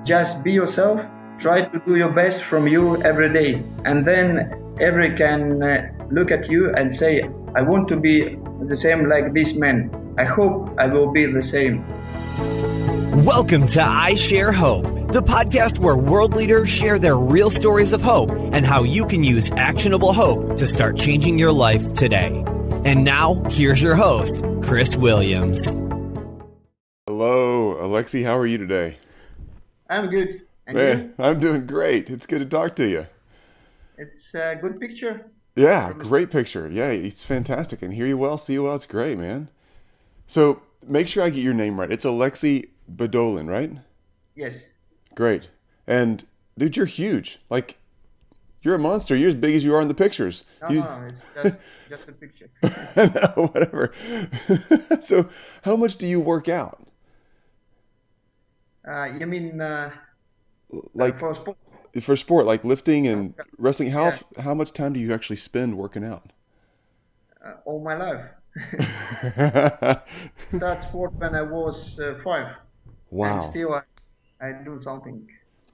Just be yourself. Try to do your best from you every day. And then every can look at you and say, I want to be the same like this man. I hope I will be the same. Welcome to I Share Hope, the podcast where world leaders share their real stories of hope and how you can use actionable hope to start changing your life today. And now, here's your host, Chris Williams. Hello, Aleksei. How are you today? I'm good. And Man, you? I'm doing great. It's good to talk to you. It's a good picture. Yeah, great picture. Yeah, it's fantastic. And hear you well, see you well. It's great, man. So make sure I get your name right. It's Aleksei Budolin, right? Yes. Great. And dude, you're huge. Like, you're a monster. You're as big as you are in the pictures. No, it's just a picture. No, whatever. So how much do you work out? You mean Like for sport? for sport, like lifting and wrestling? How much time do you actually spend working out? All my life. Start sport when I was 5. Wow. And still I do something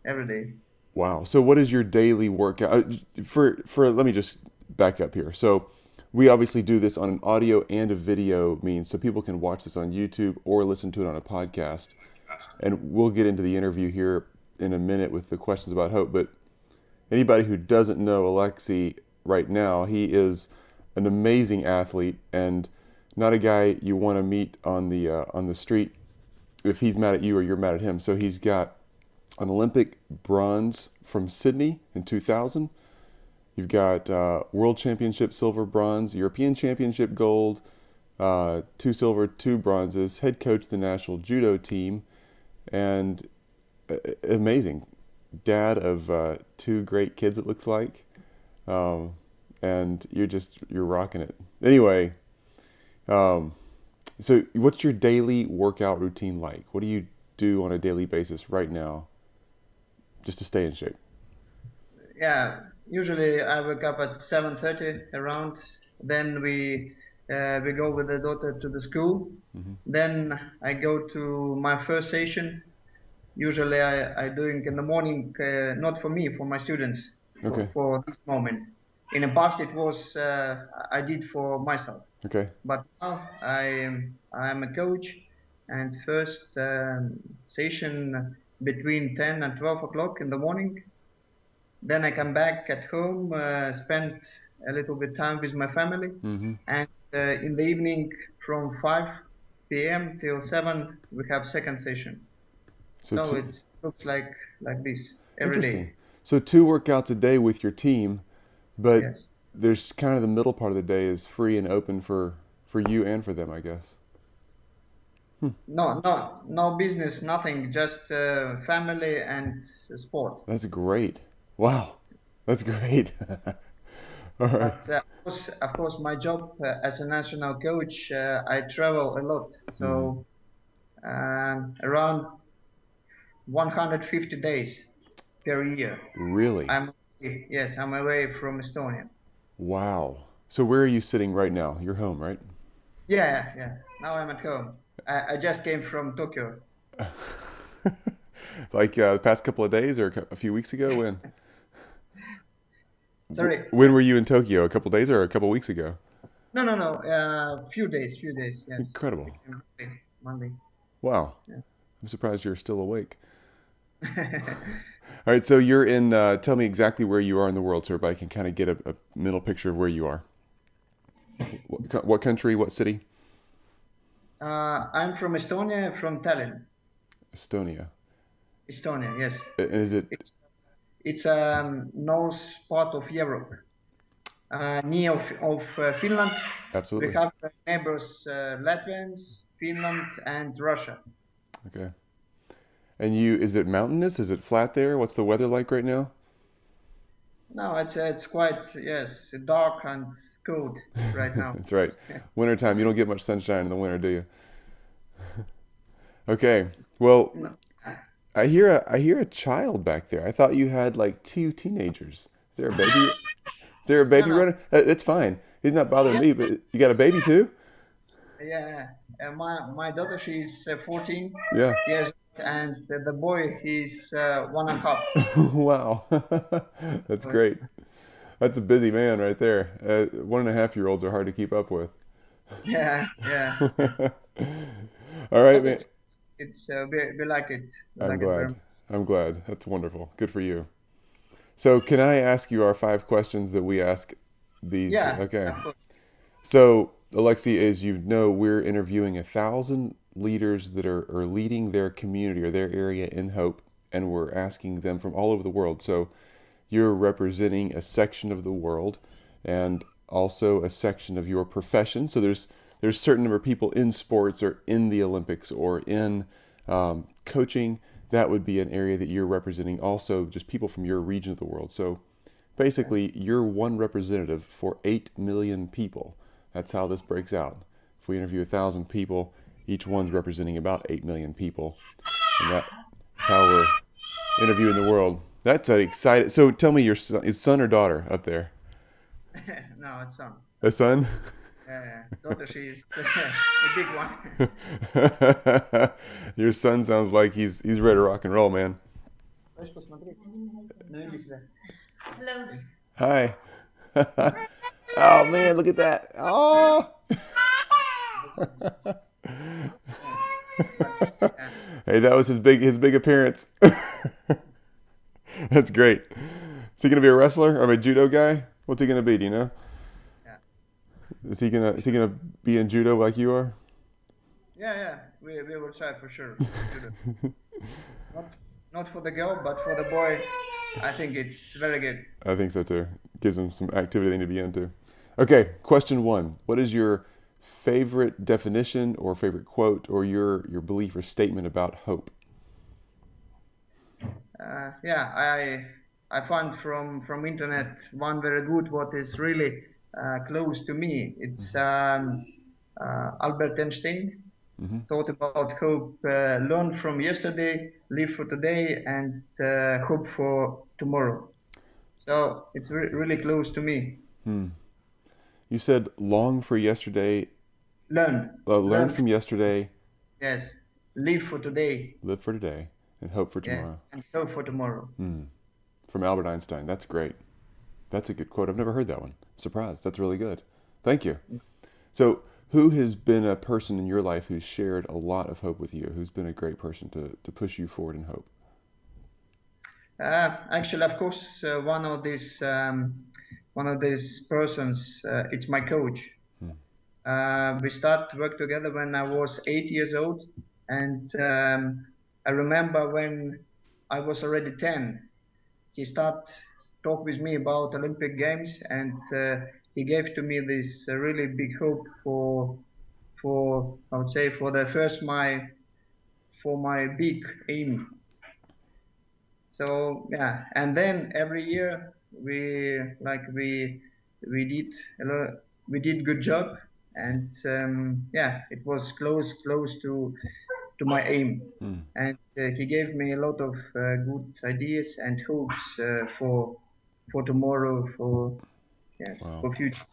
every day. Wow. So what is your daily workout? Let me just back up here. So we obviously do this on an audio and a video means, so people can watch this on YouTube or listen to it on a podcast. And we'll get into the interview here in a minute with the questions about hope. But anybody who doesn't know Aleksei right now, he is an amazing athlete and not a guy you want to meet on the street if he's mad at you or you're mad at him. So he's got an Olympic bronze from Sydney in 2000. You've got World Championship silver, bronze, European Championship gold, 2 silver, 2 bronzes, head coach of the national judo team, and amazing. Dad of 2 great kids, it looks like. And you're rocking it. Anyway, so what's your daily workout routine like? What do you do on a daily basis right now just to stay in shape? Yeah, usually I wake up at 7:30 around. Then we go with the daughter to the school. Mm-hmm. Then I go to my first session. Usually I doing in the morning, not for me, for my students. Okay. For this moment. In the past it was I did for myself. Okay. But now I'm a coach, and first session between 10 and 12 o'clock in the morning. Then I come back at home, spend a little bit time with my family, mm-hmm. and in the evening from 5 p.m. till 7 we have second session. So it looks like this every day. So 2 workouts a day with your team, but yes. There's kind of the middle part of the day is free and open for you and for them, I guess. No business, nothing, just family and sport. That's great. Wow, that's great. All right. But, of course, my job as a national coach, I travel a lot. So around 150 days per year. Really? I'm away from Estonia. Wow. So where are you sitting right now? You're home, right? Yeah. Now I'm at home. I just came from Tokyo. Like the past couple of days or a few weeks ago? When? Sorry. When were you in Tokyo? A couple of days or a couple of weeks ago? No. Few days. Yes. Incredible. Monday. Wow. Yeah. I'm surprised you're still awake. All right, so you're in, tell me exactly where you are in the world so everybody can kind of get a mental picture of where you are. What country, what city? I'm from Estonia, from Tallinn. Estonia, yes. Is it? It's north part of Europe, near of Finland. Absolutely. We have neighbors, Latvians, Finland, and Russia. Okay. And is it mountainous? Is it flat there? What's the weather like right now? No, it's quite, yes, dark and cold right now. That's right. Wintertime, you don't get much sunshine in the winter, do you? Okay. Well, I hear a child back there. I thought you had like 2 teenagers. Is there a baby? Is there a baby running? It's fine. He's not bothering me, but you got a baby too? Yeah. My daughter, she's 14 Yeah. years and the boy he's 1.5. Wow, that's great. That's a busy man right there. 1.5-year-olds are hard to keep up with. Yeah, yeah. All right, But man. it's we like it. We I'm like it very glad. I'm glad. That's wonderful. Good for you. So, can I ask you our 5 questions that we ask these? Yeah, Okay. of course. So, Aleksei, as you know, we're interviewing 1,000 leaders that are leading their community or their area in Hope, and we're asking them from all over the world. So, you're representing a section of the world and also a section of your profession. So, there's a certain number of people in sports or in the Olympics or in coaching. That would be an area that you're representing. Also, just people from your region of the world. So, basically, you're one representative for 8 million people. That's how this breaks out. If we interview 1,000 people, each one's representing about 8 million people. And that's how we're interviewing the world. That's exciting. So tell me, your son, is son or daughter up there? No, it's on. A son? Daughter, she's a big one. Your son sounds like he's ready to rock and roll, man. Hello. Hi. Oh man, look at that. Oh. Hey, that was his big appearance. That's great. Is he gonna be a wrestler or a judo guy? What's he gonna be? Do you know? Yeah, Is he gonna be in judo like you are? yeah. We will try for sure. Not for the girl, but for the boy, I think it's very good. I think so too. Gives him some activity they need to be into. Okay, question 1. What is your favorite definition or favorite quote or your belief or statement about hope? Yeah, I found from internet one very good what is really close to me. It's Albert Einstein thought about hope, learn from yesterday, live for today, and hope for tomorrow. So it's really close to me. You said long for yesterday, learn from yesterday, Yes, live for today. live for today, and hope for Yes, tomorrow. and hope for tomorrow. From Albert Einstein. That's great. That's a good quote. I've never heard that one. I'm surprised. That's really good. Thank you. So, who has been a person in your life who's shared a lot of hope with you? Who's been a great person to push you forward in hope? Actually, of course, one of these persons, it's my coach. We started to work together when I was 8 years old, and I remember when I was already 10, he started talk with me about Olympic Games, and he gave to me this really big hope for I would say for my big aim. So yeah, and then every year we did good job, and yeah, it was close to my aim, and he gave me a lot of good ideas and hopes for tomorrow, for future.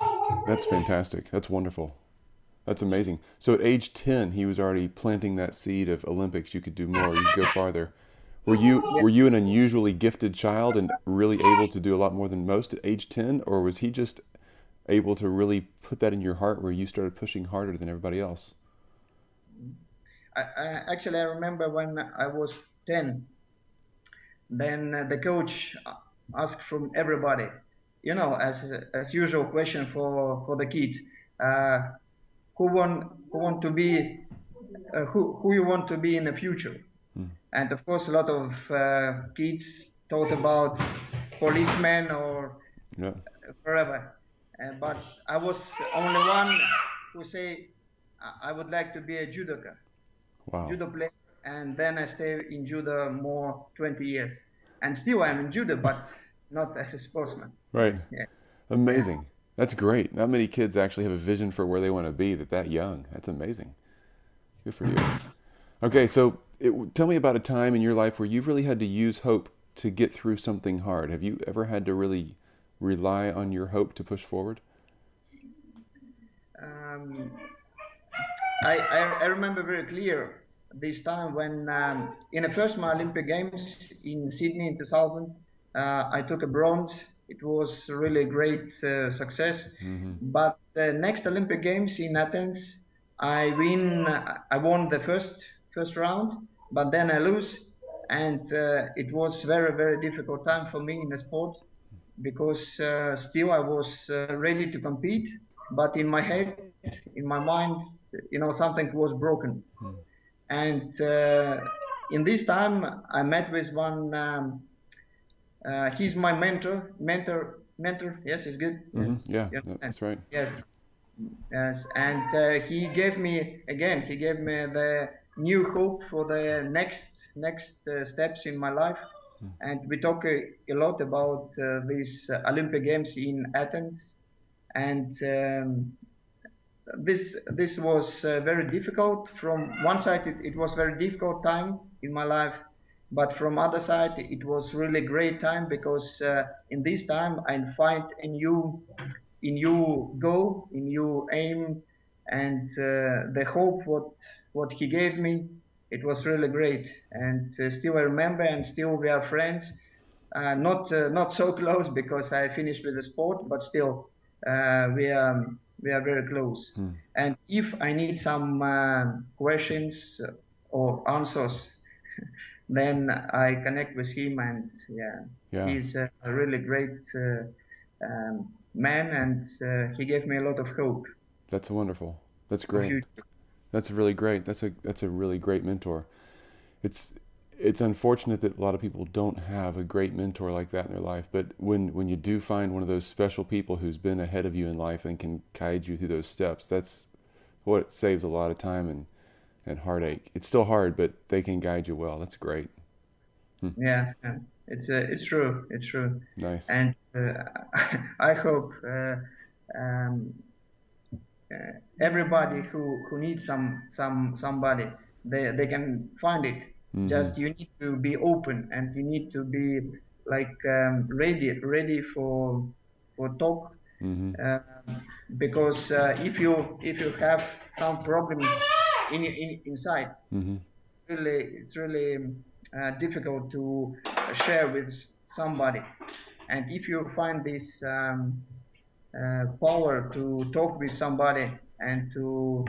That's fantastic. That's wonderful. That's amazing. So at age 10, he was already planting that seed of Olympics. You could do more. You could go farther. Were you an unusually gifted child and really able to do a lot more than most at age 10, or was he just able to really put that in your heart where you started pushing harder than everybody else? Actually, I remember when I was 10, then the coach asked from everybody, as usual question for the kids, who want to be, who you want to be in the future. And of course, a lot of kids thought about policemen or forever. But I was only one who say I would like to be a judoka, judo player, and then I stay in judo more 20 years. And still I'm in judo, but not as a sportsman. Right. Yeah. Amazing. Yeah. That's great. Not many kids actually have a vision for where they want to be that young. That's amazing. Good for you. Okay, so tell me about a time in your life where you've really had to use hope to get through something hard. Have you ever had to really rely on your hope to push forward? I remember very clear this time when in the first my Olympic Games in Sydney in 2000, I took a bronze. It was really great success. But the next Olympic Games in Athens, I won the first round, but then I lose, and it was very difficult time for me in the sport because still I was ready to compete, but in my head, in my mind, something was broken. And in this time, I met with one. He's my mentor. Yes, he's good. Yeah, that's right. Yes. And he gave me the new hope for the next steps in my life. And we talk a lot about these Olympic Games in Athens. And this was very difficult. From one side, it was very difficult time in my life, but from other side, it was really great time because in this time I find a new goal, a new aim, and the hope what he gave me. It was really great, and still I remember, and still we are friends. Not so close because I finished with the sport, but still we are very close. And if I need some questions or answers, then I connect with him, and he's a really great man, and he gave me a lot of hope. That's wonderful. That's great. That's really great. That's a really great mentor. It's unfortunate that a lot of people don't have a great mentor like that in their life, but when you do find one of those special people who's been ahead of you in life and can guide you through those steps, that's what saves a lot of time and heartache. It's still hard, but they can guide you well. That's great. Yeah, it's true. It's true. Nice. And I hope everybody who needs somebody, they can find it. Just you need to be open, and you need to be like ready for talk. Because if you have some problem inside, it's really difficult to share with somebody. And if you find this power to talk with somebody and to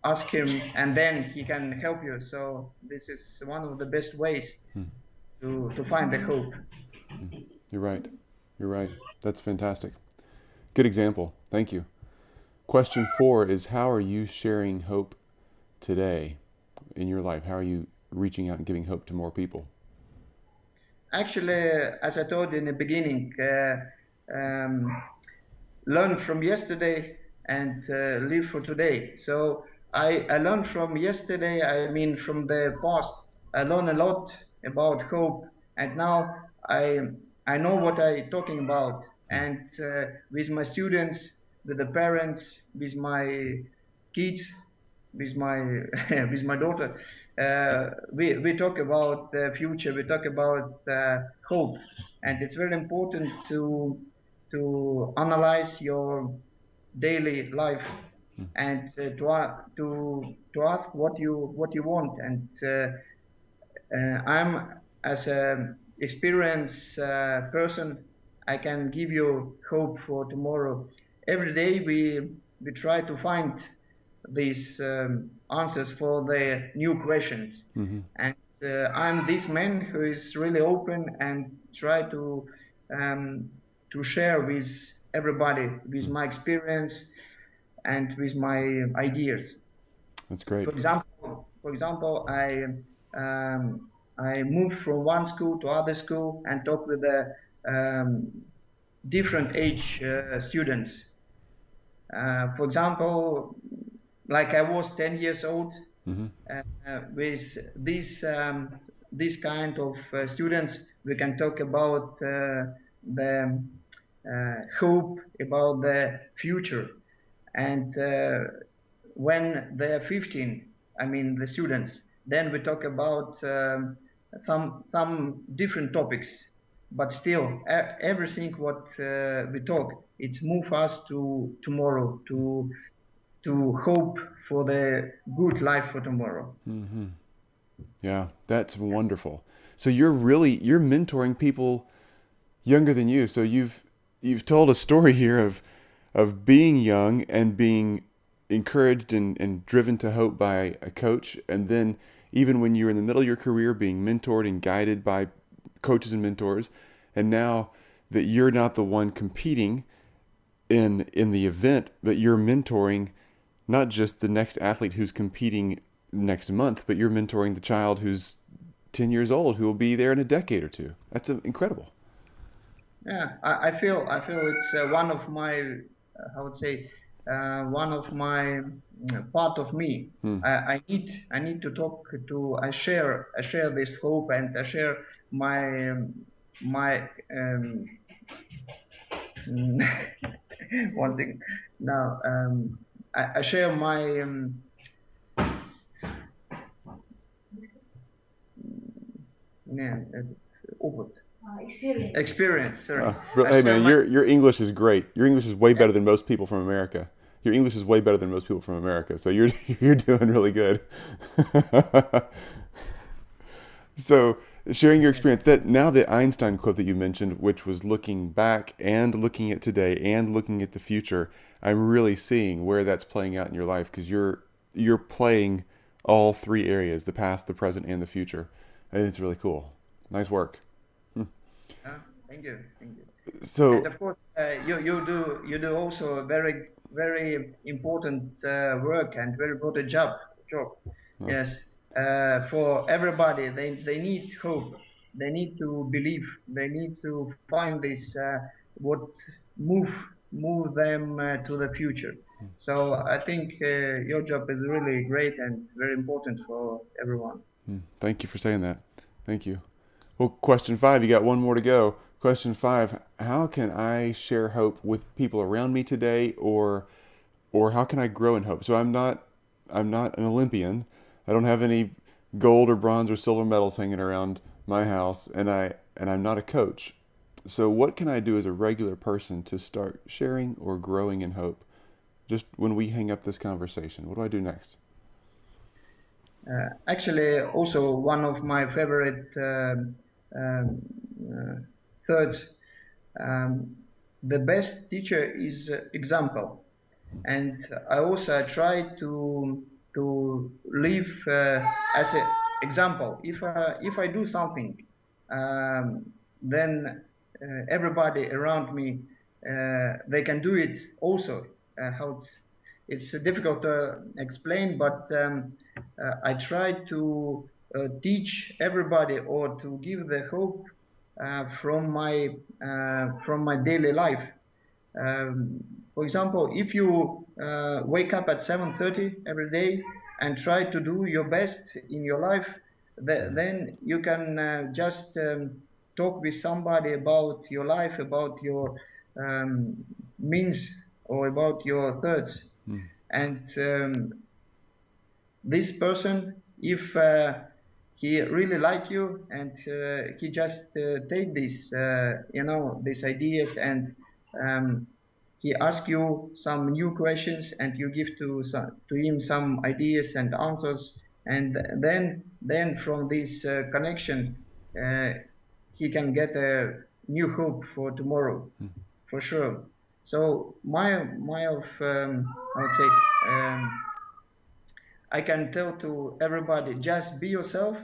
ask him, and then he can help you. So this is one of the best ways to find the hope. You're right. That's fantastic. Good example. Thank you. Question 4 is, how are you sharing hope today in your life? How are you reaching out and giving hope to more people? Actually, as I told you in the beginning, learn from yesterday and live for today. So I learned from yesterday, I mean from the past. I learned a lot about hope, and now I know what I'm talking about. And with my students, with the parents, with my kids, with my daughter, we talk about the future. We talk about hope, and it's very important to analyze your daily life and to ask what you want. And I'm, as an experienced person, I can give you hope for tomorrow. Every day we try to find these answers for the new questions. And I'm this man who is really open and try to share with everybody, with my experience and with my ideas. That's great. For example, I moved from one school to other school and talked with the different age students. For example, like I was 10 years old, with this kind of students, we can talk about the hope, about the future. And when they're 15, I mean the students, then we talk about some different topics. But still, everything what we talk, it's move us to tomorrow, to hope for the good life for tomorrow. Mm-hmm. Yeah, that's wonderful. So you're mentoring people younger than you. So you've told a story here of being young and being encouraged and driven to hope by a coach, and then even when you're in the middle of your career, being mentored and guided by coaches and mentors, and now that you're not the one competing in the event, but you're mentoring not just the next athlete who's competing next month, but you're mentoring the child who's 10 years old who will be there in a decade or two. That's incredible. Yeah, I feel it's one of my, I would say, one of my part of me. I need to talk to. I share this hope, and I share my one thing now. I share my experience. Sorry. Hey man, your English is great. Your English is way better than most people from America. Your English is way better than most people from America. So you're doing really good. So sharing your experience, that now the Einstein quote that you mentioned, which was looking back and looking at today and looking at the future, I'm really seeing where that's playing out in your life, because you're playing all three areas: the past, the present, and the future. And it's really cool. Nice work. Thank you. So, and of course, you do also a very important work and very important job. Oh. Yes. For everybody, they need hope. They need to believe. They need to find this what move them to the future. So I think your job is really great and very important for everyone. Thank you for saying that. Thank you. Well, question 5, you got one more to go. Question 5, how can I share hope with people around me today, or how can I grow in hope? So I'm not an Olympian. I don't have any gold or bronze or silver medals hanging around my house, and I'm not a coach. So what can I do as a regular person to start sharing or growing in hope? Just when we hang up this conversation, what do I do next? Actually, also one of my favorite thoughts, the best teacher is example, and I also try to live as an example. If I do something, then everybody around me they can do it also. How it's difficult to explain, but I try to teach everybody, or to give the hope from my daily life. For example, if you wake up at 7:30 every day and try to do your best in your life, then you can just talk with somebody about your life, about your means, or about your thoughts. And this person, if he really like you, and he just take this, these ideas, and he ask you some new questions, and you give to him some ideas and answers, and then from this connection, he can get a new hope for tomorrow, for sure. So I would say, I can tell to everybody, just be yourself.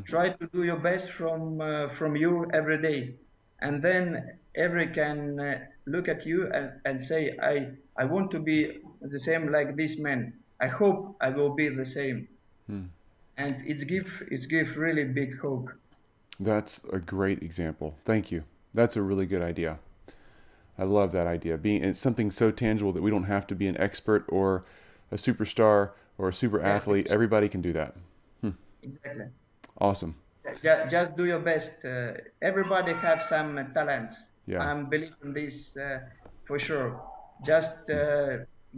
Try to do your best from you every day, and then every can look at you and say, I want to be the same like this man. I hope I will be the same. And it's give really big hope. That's a great example. Thank you. That's a really good idea. I love that idea. It's something so tangible that we don't have to be an expert or a superstar or a super athlete. Everybody can do that. Exactly. Awesome. Just do your best. Everybody have some talents. Yeah. I'm believing this for sure. Just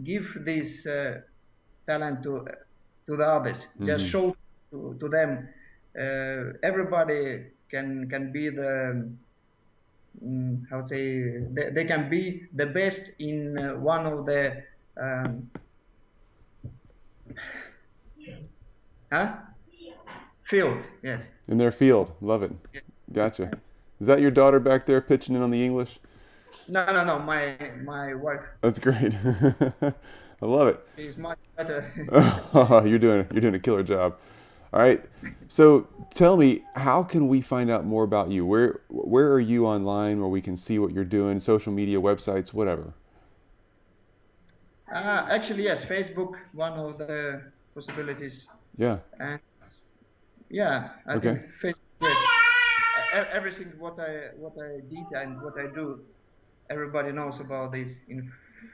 give this talent to the others. Just show to them. Everybody can be the they can be the best in one of the Huh? Field, yes. In their field. Love it. Gotcha. Is that your daughter back there pitching in on the English? No. My wife. That's great. I love it. She's much better. You're doing a killer job. All right. So tell me, how can we find out more about you? Where are you online where we can see what you're doing? Social media, websites, whatever. Actually, yes. Facebook, one of the possibilities. Yeah. And yeah, I think Facebook. Yes. Everything what I did and what I do, everybody knows about this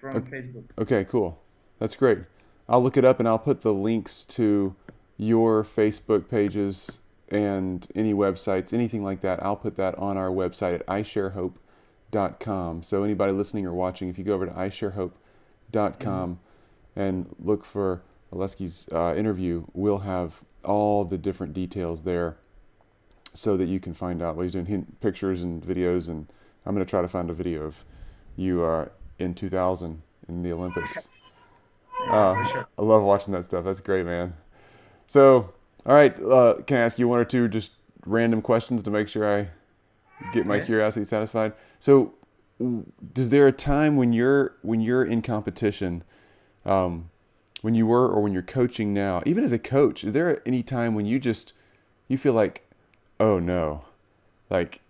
from Facebook. Okay, cool. That's great. I'll look it up and I'll put the links to your Facebook pages and any websites, anything like that. I'll put that on our website at isharehope.com. So anybody listening or watching, if you go over to isharehope.com and look for Alekei's interview, we'll have all the different details there so that you can find out what he's doing, pictures and videos. And I'm going to try to find a video of you in 2000 in the Olympics. Sure. I love watching that stuff. That's great, man. So, all right, can I ask you one or two just random questions to make sure I get my curiosity satisfied? So, is there a time when you're in competition, when you were or when you're coaching now, even as a coach, is there any time when you feel like, oh no, like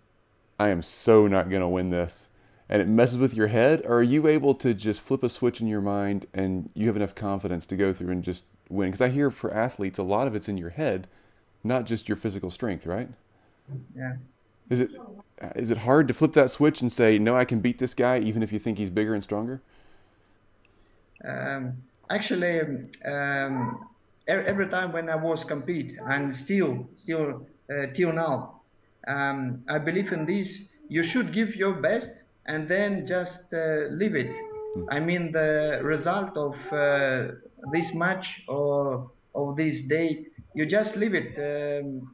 I am so not going to win this, and it messes with your head? Or are you able to just flip a switch in your mind and you have enough confidence to go through and just win? Because I hear for athletes, a lot of it's in your head, not just your physical strength, right? Yeah. Is it hard to flip that switch and say, no, I can beat this guy even if you think he's bigger and stronger? Actually, every time when I was compete, and still till now, I believe in this. You should give your best and then just leave it. I mean, the result of this match or of this day, you just leave it.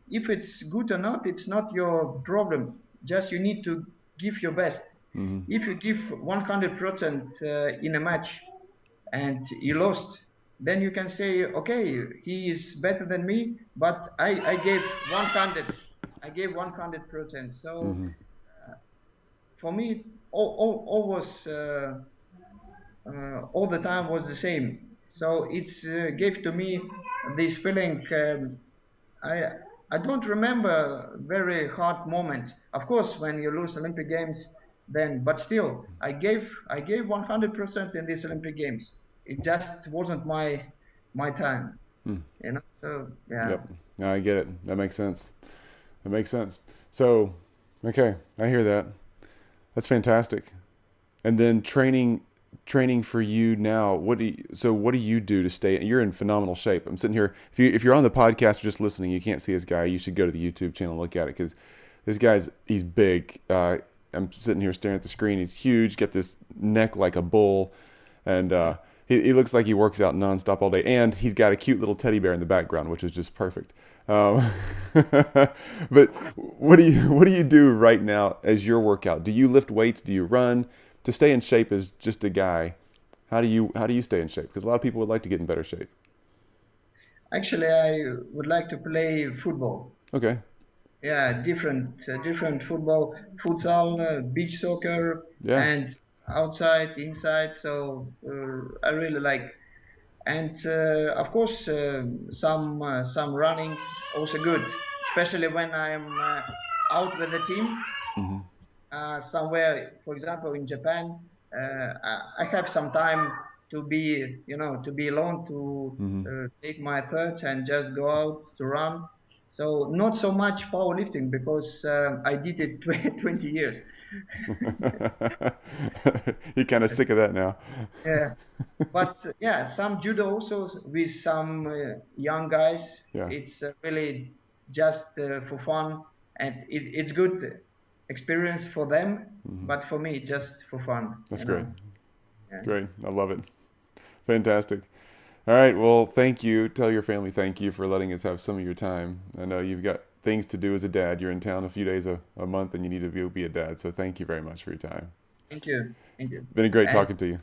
If it's good or not, it's not your problem. Just you need to give your best. Mm-hmm. If you give 100% in a match and you lost, then you can say, okay, he is better than me, but I gave 100. I gave 100%. So for me, all the time was the same. So it's gave to me this feeling. I don't remember very hard moments. Of course, when you lose Olympic Games, then, but still, I gave 100% in these Olympic Games. It just wasn't my time, you know. So yeah. Yep. No, I get it. That makes sense. So, okay, I hear that. That's fantastic. And then training for you now. What do you do to stay? You're in phenomenal shape. I'm sitting here. If you're on the podcast or just listening, you can't see this guy. You should go to the YouTube channel and look at it, because this he's big. I'm sitting here staring at the screen. He's huge. Got this neck like a bull, and he looks like he works out nonstop all day. And he's got a cute little teddy bear in the background, which is just perfect. But what do you do right now as your workout? Do you lift weights? Do you run? To stay in shape as just a guy, how do you stay in shape? Because a lot of people would like to get in better shape. Actually, I would like to play football. Okay. Yeah, different football, futsal, beach soccer, and outside, inside. So I really like, and of course some runnings also good, especially when I'm out with the team. Mm-hmm. Somewhere, for example, in Japan, I have some time to be alone, to take my thoughts and just go out to run. So not so much powerlifting, because I did it 20 years. You're kind of sick of that now. Yeah, but some judo also with some young guys. Yeah. It's really just for fun, and it's good experience for them, but for me, just for fun. That's great. Yeah. Great. I love it. Fantastic. All right. Well, thank you. Tell your family thank you for letting us have some of your time. I know you've got things to do as a dad. You're in town a few days a month, and you need to be a dad. So thank you very much for your time. Thank you. Been a great talking to you.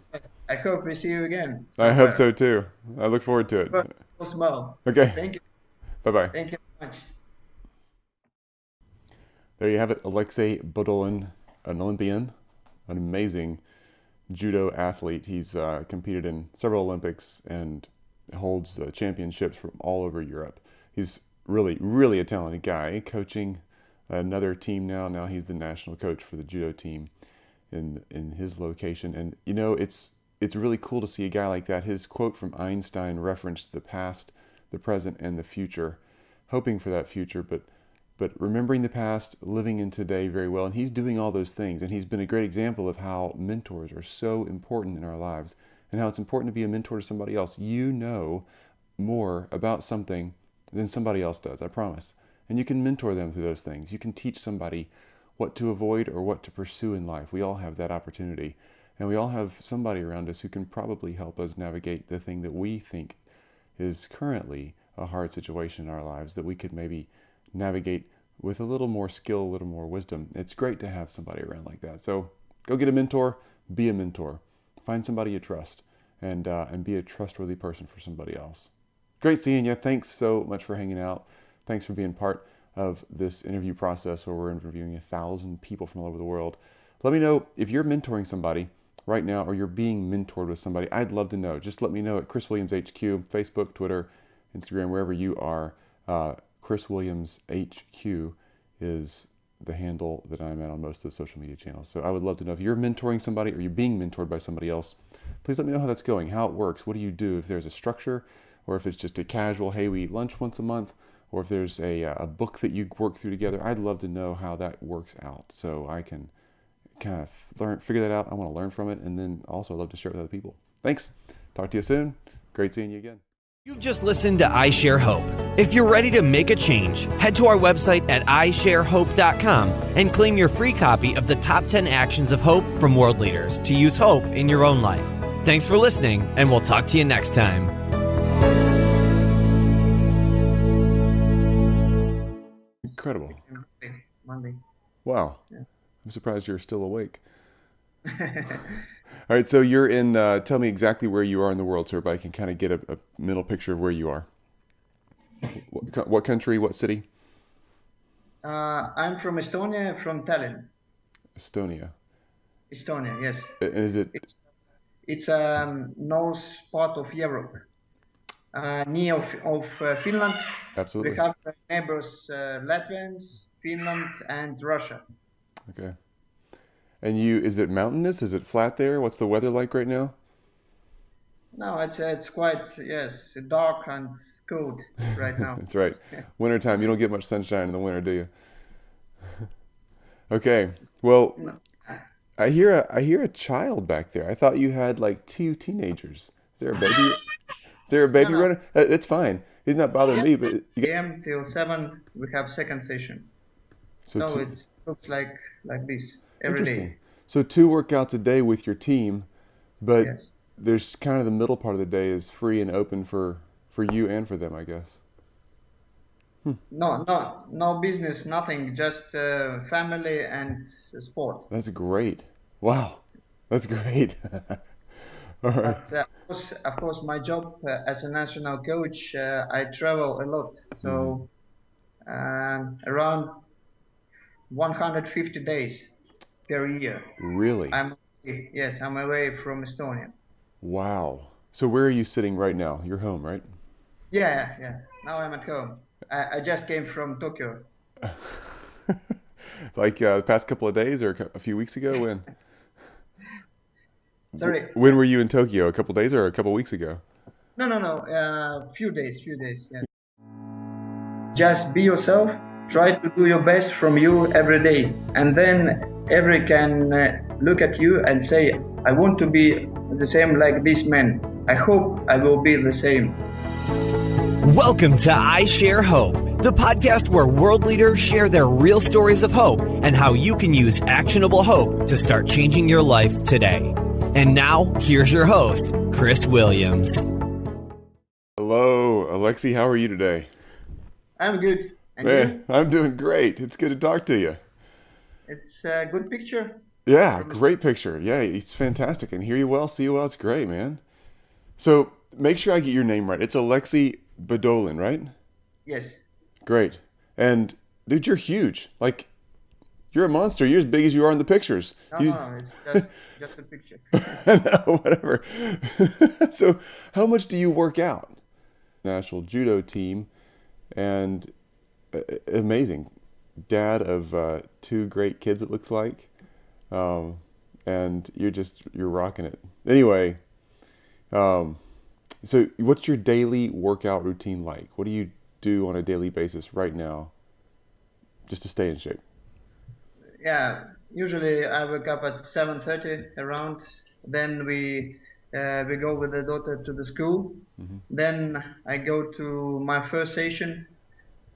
I hope we see you again. I hope so too. I look forward to it. So small. Okay. Thank you. Bye-bye. Thank you very much. There you have it, Aleksei Budolin, an Olympian, an amazing judo athlete. He's competed in several Olympics and holds championships from all over Europe. He's really, really a talented guy, coaching another team now. Now he's the national coach for the judo team in his location. And you know, it's really cool to see a guy like that. His quote from Einstein referenced the past, the present, and the future, hoping for that future, but remembering the past, living in today very well. And he's doing all those things. And he's been a great example of how mentors are so important in our lives and how it's important to be a mentor to somebody else. You know more about something than somebody else does, I promise. And you can mentor them through those things. You can teach somebody what to avoid or what to pursue in life. We all have that opportunity. And we all have somebody around us who can probably help us navigate the thing that we think is currently a hard situation in our lives that we could maybe navigate with a little more skill, a little more wisdom. It's great to have somebody around like that. So go get a mentor, be a mentor. Find somebody you trust and be a trustworthy person for somebody else. Great seeing you. Thanks so much for hanging out. Thanks for being part of this interview process where we're interviewing 1,000 people from all over the world. Let me know if you're mentoring somebody right now or you're being mentored with somebody. I'd love to know. Just let me know at Chris Williams HQ, Facebook, Twitter, Instagram, wherever you are. Chris Williams HQ is the handle that I'm at on most of the social media channels. So I would love to know if you're mentoring somebody or you're being mentored by somebody else. Please let me know how that's going, how it works. What do you do? If there's a structure or if it's just a casual, hey, we eat lunch once a month, or if there's a book that you work through together. I'd love to know how that works out so I can kind of figure that out. I want to learn from it, and then also I'd love to share it with other people. Thanks. Talk to you soon. Great seeing you again. You've just listened to I Share Hope. If you're ready to make a change, head to our website at isharehope.com and claim your free copy of the top 10 actions of hope from world leaders to use hope in your own life. Thanks for listening, and we'll talk to you next time. Incredible. Monday. Wow. Yeah. I'm surprised you're still awake. All right, so you're in, tell me exactly where you are in the world so everybody can kind of get a mental picture of where you are. What country, what city? I'm from Estonia, from Tallinn. Estonia, yes. Is it? It's north part of Europe, near of Finland. Absolutely. We have neighbors, Latvians, Finland, and Russia. Okay. And is it mountainous? Is it flat there? What's the weather like right now? No, it's quite, yes, dark and cold right now. That's right. Wintertime, you don't get much sunshine in the winter, do you? Okay. Well, No. I hear a child back there. I thought you had like 2 teenagers. Is there a baby? Is there a baby No. running? It's fine. He's not bothering me, but AM till 7 we have second session. so So 2, it looks like this every interesting. day. So 2 workouts a day with your team, but Yes. there's kind of the middle part of the day is free and open for you and for them, I guess. No business, nothing, just family and sport. That's great. Wow, that's great. All right. But of course, my job as a national coach, I travel a lot. So around 150 days per year. Really? I'm away from Estonia. Wow. So where are you sitting right now? You're home, right? Yeah. Now I'm at home. I just came from Tokyo. Like the past couple of days or a few weeks ago? When? Sorry. When were you in Tokyo? A couple of days or a couple of weeks ago? No. Few days. Yeah. Just be yourself. Try to do your best from you every day, and then every can look at you and say, "I want to be the same like this man. I hope I will be the same." Welcome to I Share Hope, the podcast where world leaders share their real stories of hope and how you can use actionable hope to start changing your life today. And now, here's your host, Chris Williams. Hello, Aleksei. How are you today? I'm good. And Man, you? I'm doing great. It's good to talk to you. It's a good picture. Yeah, great picture. Yeah, it's fantastic. And hear you well, see you well. It's great, man. So make sure I get your name right. It's Aleksei Budolin, right? Yes. Great. And dude, you're huge. Like, you're a monster. You're as big as you are in the pictures. No, it's just a picture. No, whatever. So, how much do you work out? National judo team, and amazing. Dad of 2 great kids, it looks like. And you're rocking it. Anyway, so what's your daily workout routine like? What do you do on a daily basis right now just to stay in shape? Yeah, usually I wake up at 7:30 around. Then we go with the daughter to the school. Then I go to my first session.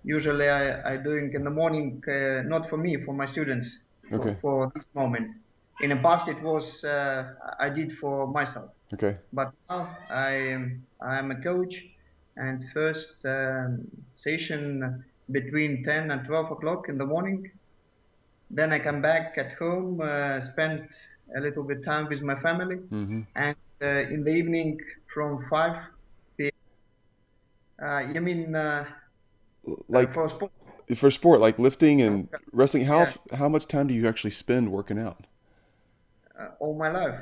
Usually I doing in the morning, not for me, for my students, Okay. for this moment. In the past it was I did for myself. Okay. But now I'm a coach, and first session between 10 and 12 o'clock in the morning. Then I come back at home, spend a little bit time with my family, and in the evening from 5 p.m. You mean Like for sport? for sport, like lifting and wrestling, how much time do you actually spend working out? All my life.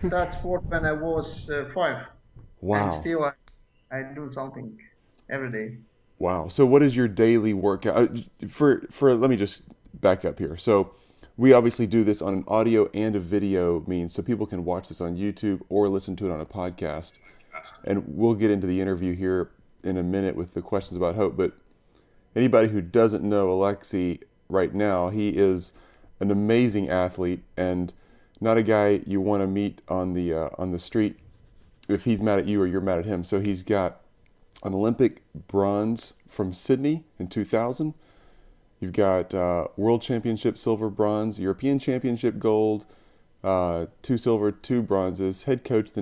Start sport when I was 5, Wow. and still I do something every day. Wow. So what is your daily workout? Let me just back up here. So we obviously do this on an audio and a video means, so people can watch this on YouTube or listen to it on a podcast. And we'll get into the interview here in a minute with the questions about hope. But anybody who doesn't know Aleksei right now, he is an amazing athlete and not a guy you want to meet on the street if he's mad at you or you're mad at him. So he's got an Olympic bronze from Sydney in 2000. You've got World Championship silver, bronze, European Championship gold, 2 silver, 2 bronzes, head coach the